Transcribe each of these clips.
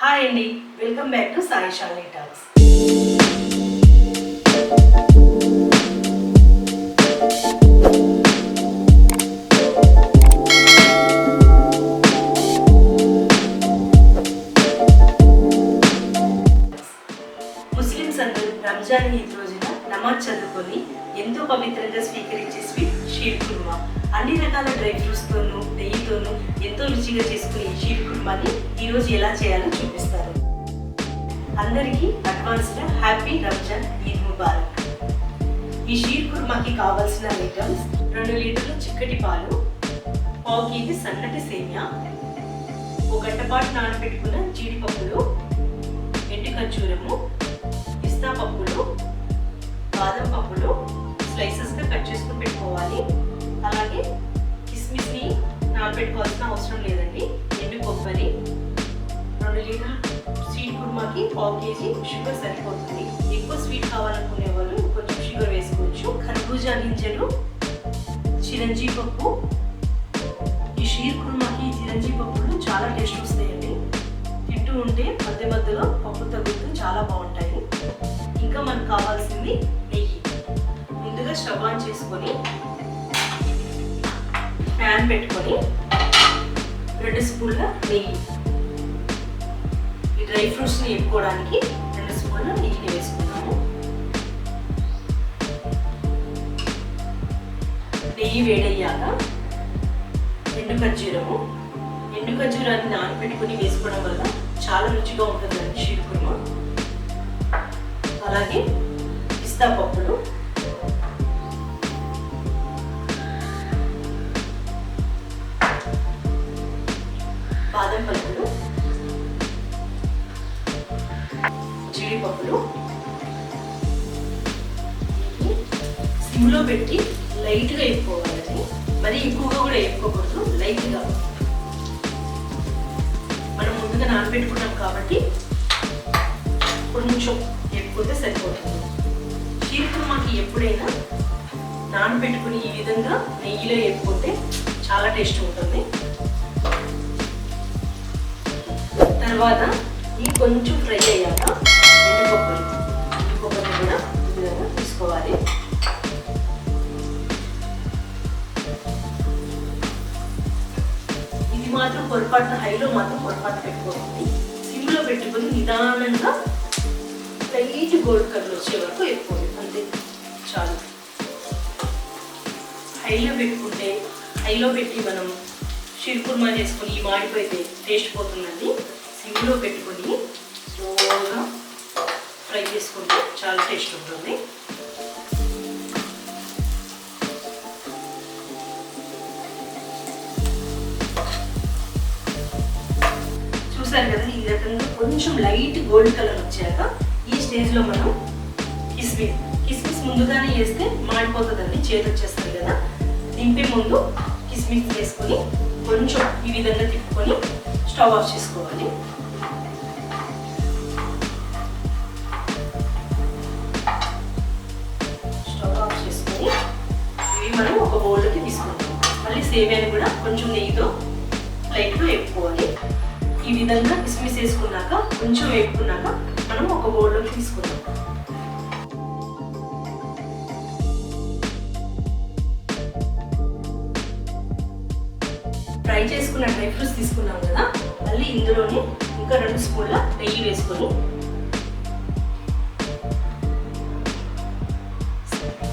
Hi అండి, welcome back to Sai Shalini talks. Muslims అందరూ రంజాన్ ఈద్ రోజున నమాజ్ చదువుకొని ఎంతో పవిత్రంగా స్వీకరించే స్వీట్ షీర్ కుర్మా. అన్ని రకాల డ్రై ఫ్రూట్స్తోనూ నెయ్యితోనూ ఎంతో రుచిగా చేసుకునే ఈ షీర్ కుర్మాని ఈరోజు ఎలా చేయాలో చూపిస్తారు. అందరికీ అడ్వాన్స్గా హ్యాపీ రంజాన్ ఈద్ ముబారక్. ఈ షీర్ కుర్మాకి కావాల్సిన ఐటమ్స్: 2 లీటర్ల చిక్కటి పాలు, 1/4 కేజీ సన్నటి సేమియా, 1 గంట పాటు నానబెట్టుకున్న జీడిపప్పులు, ఎండు ఖర్జూరము, పిస్తా పప్పులు, బాదం పప్పులు స్లైసెస్గా కట్ చేసుకుని పెట్టుకోవాలి. అలాగే కిస్మిస్ని నానబెట్టుకోవాల్సిన అవసరం లేదండి. ఎండు కొబ్బరి, 2 లీటర్ స్వీట్ కుర్మాకి 1/4 కేజీ షుగర్ సరిపోతుంది. ఎక్కువ స్వీట్ కావాలనుకునే వాళ్ళు కొంచెం షుగర్ వేసుకోవచ్చు. ఖర్బూజా గింజలు, చిరంజీ పప్పు. ఈ షీర్ కుర్మాకి చిరంజీ పప్పులు చాలా టేస్ట్ వస్తాయండి. తింటూ ఉంటే మధ్య మధ్యలో పప్పు తగ్గుతూ చాలా బాగుంటాయి. ఇంకా మనకు కావాల్సింది నెయ్యి. ముందుగా స్టవ్ ఆన్ చేసుకొని ప్యాన్ పెట్టుకొని 2 స్పూన్ల నెయ్యి, ఈ డ్రై ఫ్రూట్స్ని వేపుకోవడానికి 2 స్పూన్ల నెయ్యిని వేసుకున్నాము. నెయ్యి వేడయ్యాక ఎండు ఖర్జూరాన్ని నానబెట్టుకుని వేసుకోవడం వల్ల చాలా రుచిగా ఉంటుందండి షీర్ కుర్మా. అలాగే పిస్తా పప్పులు, బాదం పప్పులు, జీడిపప్పులు సిమ్లో పెట్టి లైట్గా వేపుకోవాలండి. మరి ఎక్కువగా కూడా వేపుకోకూడదు, లైట్గా. మనం ముందుగా నానబెట్టుకున్నాం కాబట్టి కొంచెం వేపుకుంటే సరిపోతుంది. షీర్ కుర్మాకి ఎప్పుడైనా నానబెట్టుకుని ఈ విధంగా నెయ్యిలో వేపుకుంటే చాలా టేస్ట్ ఉంటుంది. తర్వాత ఈ కొంచెం ఫ్రై అయ్యాక ఎండు కొబ్బరిని కూడా ఈ విధంగా తీసుకోవాలి. ఇది మాత్రం హైలో మాత్రం పొరపాటు పెట్టుకోవాలి. సిమ్లో పెట్టుకొని నిదానంగా లైట్ గోల్డ్ కలర్ వచ్చే వరకు వేపుకోవాలి. అంతే, చాలు. హైలో పెట్టి మనం షీర్ కుర్మా చేసుకొని మాడిపోయితే టేస్ట్ పోతుందండి. సిమ్లో పెట్టుకొని స్లోగా ఫ్రై చేసుకుంటే చాలా టేస్ట్ ఉంటుంది. చూసారు కదా, ఈ రకంగా కొంచెం లైట్ గోల్డ్ కలర్ వచ్చాక ఈ స్టేజ్లో మనం కిస్మిస్ ముందుగానే వేస్తే మాడిపోతుందండి, చేదు వచ్చేస్తుంది కదా. దింపే ముందు కిస్మిస్ వేసుకొని కొంచెం ఈ విధంగా తిప్పుకొని స్టవ్ ఆఫ్ చేసుకోవాలి. స్టవ్ ఆఫ్ చేసుకొని ఇవి మనం ఒక బౌల్లోకి తీసుకుంటాం. మళ్ళీ సేమియాని కూడా కొంచెం నెయ్యితో లైట్గా వేపుకోవాలి. ఈ విధంగా కిస్మిస్ వేసుకున్నాక కొంచెం వేపుకున్నాక మనం ఒక బౌల్లోకి తీసుకుందాం. ఫ్రై చేసుకున్న డ్రై ఫ్రూట్స్ తీసుకున్నాం కదా, మళ్ళీ ఇందులోనే ఇంకా 2 స్పూన్ల నెయ్యి వేసుకొని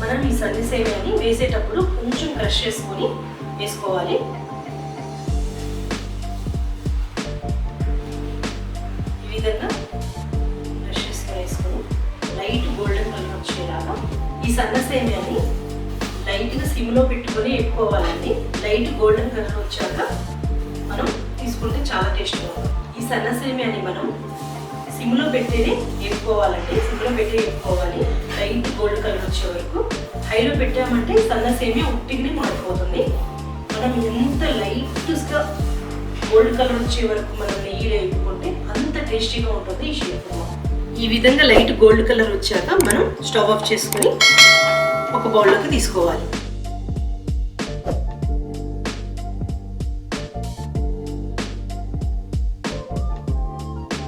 మనం ఈ సన్ని సేమియాని వేసేటప్పుడు కొంచెం క్రష్ చేసుకొని వేసుకోవాలి. ఈ విధంగా క్రష్ చేసుకొని వేసుకొని లైట్ గోల్డెన్ కలర్ వచ్చేలాగా ఈ సన్న సేమియాని లైట్గా సిమ్లో పెట్టుకొని వేపుకోవాలండి. లైట్ గోల్డెన్ కలర్ వచ్చాక మనం తీసుకుంటే చాలా టేస్ట్గా ఉంటుంది. ఈ సన్న సేమియాని మనం సిమ్లో పెట్టేనే వేపుకోవాలండి. సిమ్లో పెట్టి వేపుకోవాలి లైట్ గోల్డ్ కలర్ వచ్చే వరకు. హైలో పెట్టామంటే సన్న సేమియా ఉట్టిగానే మాడిపోతుంది. మనం ఎంత లైట్గా గోల్డ్ కలర్ వచ్చే వరకు మనం నెయ్యిలో వేపుకుంటే అంత టేస్టీగా ఉంటుంది ఈ షీర్ కుర్మా. ఈ విధంగా లైట్ గోల్డ్ కలర్ వచ్చాక మనం స్టవ్ ఆఫ్ చేసుకొని ఒక బౌల్లోకి తీసుకోవాలి.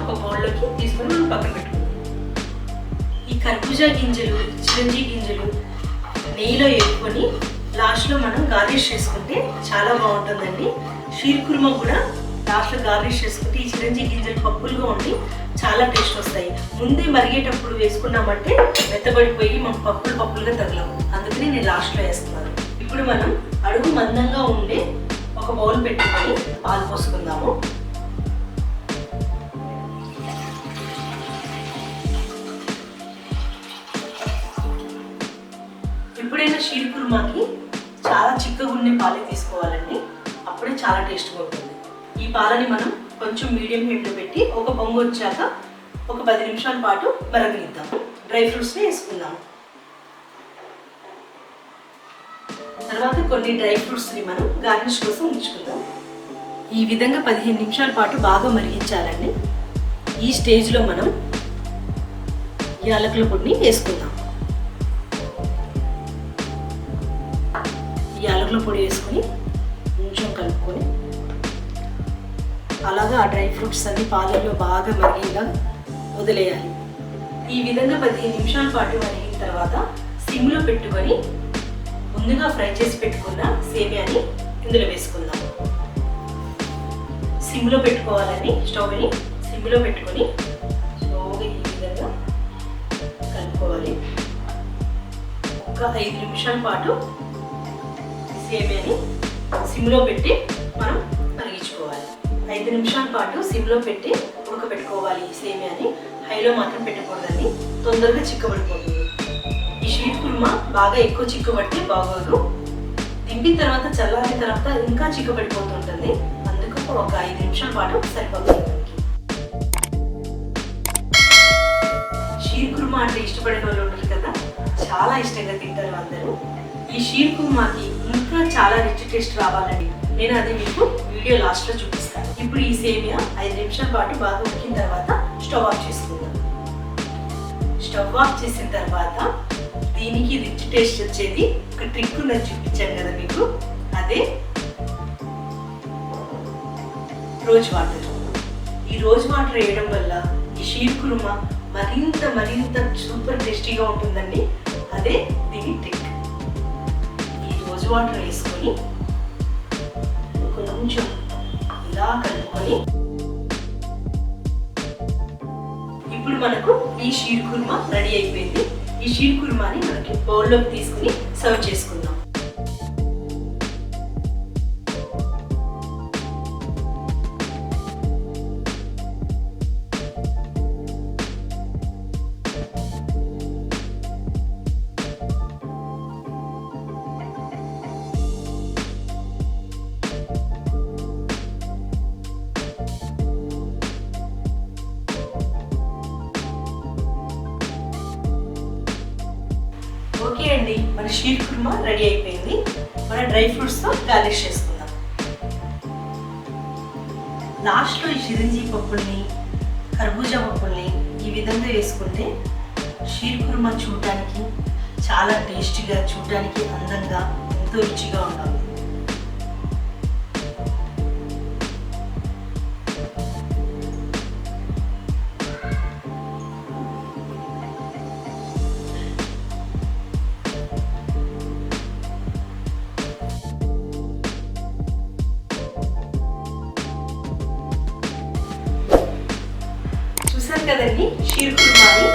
ఒక బౌల్లోకి తీసుకొని మనం పక్కన పెట్టుకుందాం. ఈ కర్బూజా గింజలు, చిరంజి గింజలు నెయ్యిలో వేసుకొని లాస్ట్లో మనం గార్నిష్ చేసుకుంటే చాలా బాగుంటుందండి. షీర్ కుర్మా కూడా లాస్ట్లో గార్నిష్ చేసుకుంటే ఈ చిరంజి గింజలు పప్పులుగా ఉండి చాలా టేస్ట్ వస్తాయి. ముందే మరిగేటప్పుడు వేసుకున్నామంటే మెత్తబడిపోయి మనం పప్పులుగా తగలవు. అందుకని నేను లాస్ట్లో వేస్తున్నాను. ఇప్పుడు మనం అడుగు మందంగా ఉండే ఒక బౌల్ పెట్టుకొని పాలు పోసుకుందాము. ఎప్పుడైనా షీర్ కుర్మాకి చాలా చిక్కగా ఉండే పాలే తీసుకోవాలండి. అప్పుడే చాలా టేస్ట్గా ఉంటుంది. ఈ పాలని మనం కొంచెం మీడియం ఫ్లేమ్లో పెట్టి ఒక పొంగు వచ్చాక ఒక 10 నిమిషాల పాటు మరగనిద్దాము. డ్రై ఫ్రూట్స్ని వేసుకుందాము. తర్వాత కొన్ని డ్రై ఫ్రూట్స్ని మనం గార్నిష్ కోసం ఉంచుకుందాం. ఈ విధంగా 15 నిమిషాల పాటు బాగా మరిగించాలండి. ఈ స్టేజ్లో మనం యాలకుల పొడిని వేసుకుందాం. యాలకుల పొడి వేసుకొని కొంచెం కలుపుకొని అలాగా ఆ డ్రై ఫ్రూట్స్ అన్ని పాలల్లో బాగా మరిగేలా వదిలేయాలి. ఈ విధంగా 15 నిమిషాల పాటు మరిగిన తర్వాత సిమ్లో పెట్టుకొని ముందుగా ఫ్రై చేసి పెట్టుకున్న సేమియాని ఇందులో వేసుకుందాం. సిమ్లో పెట్టుకోవాలని స్టవ్ని సిమ్లో పెట్టుకొని స్లోగా ఈ విధంగా కలుపుకోవాలి. ఒక 5 నిమిషాల పాటు సేమియాని సిమ్లో పెట్టి మనం మరిగించుకోవాలి. 5 నిమిషాల పాటు సిమ్లో పెట్టి ఉడకబెట్టుకోవాలి. ఈ సేమియాని హైలో మాత్రం పెట్టకూడదండి, తొందరగా చిక్కబడిపోతుంది. ఈ షీర్ కుర్మా బాగా ఎక్కువ చిక్కబడితే బాగోదు. దింపిన తర్వాత చల్లారిన తర్వాత ఇంకా చిక్కబడిపోతుంటుంది. అందుకు ఒక 5 నిమిషాల పాటు సరిపోతుంది. షీర్ కుర్మా అంటే ఇష్టపడిన వాళ్ళు ఉంటారు కదా, చాలా ఇష్టంగా తింటారు అందరూ. ఈ షీర్ కుర్మాకి ఇంకా చాలా రిచ్ టేస్ట్ రావాలండి. నేను అది మీకు వీడియో లాస్ట్లో చూపిస్తాను. ఇప్పుడు ఈ సేమియా 5 నిమిషాల పాటు బాగా ఉడికిన తర్వాత స్టవ్ ఆఫ్ చేసుకుందాం. స్టవ్ ఆఫ్ చేసిన తర్వాత దీనికి రిచ్ టేస్ట్ వచ్చేది ఒక ట్రిక్ ఉందని చూపించాను కదా మీకు, అదే రోజ్ వాటర్. ఈ రోజ్ వాటర్ వేయడం వల్ల ఈ షీర్ కుర్మా మరింత సూపర్ టేస్టీగా ఉంటుందండి. అదే దీని ట్రిక్. రోజ్ వాటర్ వేసుకొని కొంచెం ఇలా కలుపుకొని ఇప్పుడు మనకు ఈ షీర్ కుర్మా రెడీ అయిపోయింది. ఈ షీర్ కుర్మాని మనకి బౌల్లోకి తీసుకుని సర్వ్ చేసుకుందాం. ఓకే అండి, మన షీర్ కుర్మా రెడీ అయిపోయింది. మన డ్రై ఫ్రూట్స్తో గార్నిష్ చేసుకుందాం. లాస్ట్లో ఈ చిరంజి పప్పుల్ని, కర్బూజా పప్పుల్ని ఈ విధంగా వేసుకుంటే షీర్ కుర్మా చూడడానికి చాలా టేస్టీగా, చూడడానికి అందంగా, ఎంతో రుచిగా ఉంటుంది. కదండి షీర్ కుర్మాని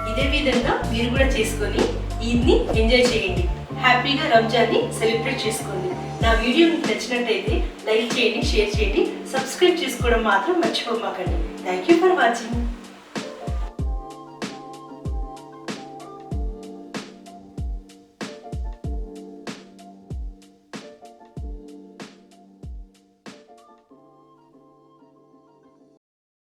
ఇదే విధంగా మీరు కూడా చేసుకొని ఈద్ని ఎంజాయ్ చేయండి. హ్యాపీగా రంజాన్ని సెలబ్రేట్ చేసుకోండి. నా వీడియో మీకు నచ్చినట్టయితే లైక్ చేయండి, షేర్ చేయండి, సబ్స్క్రైబ్ చేసుకోవడం మాత్రం మర్చిపోమాకండి. Thank you for watching.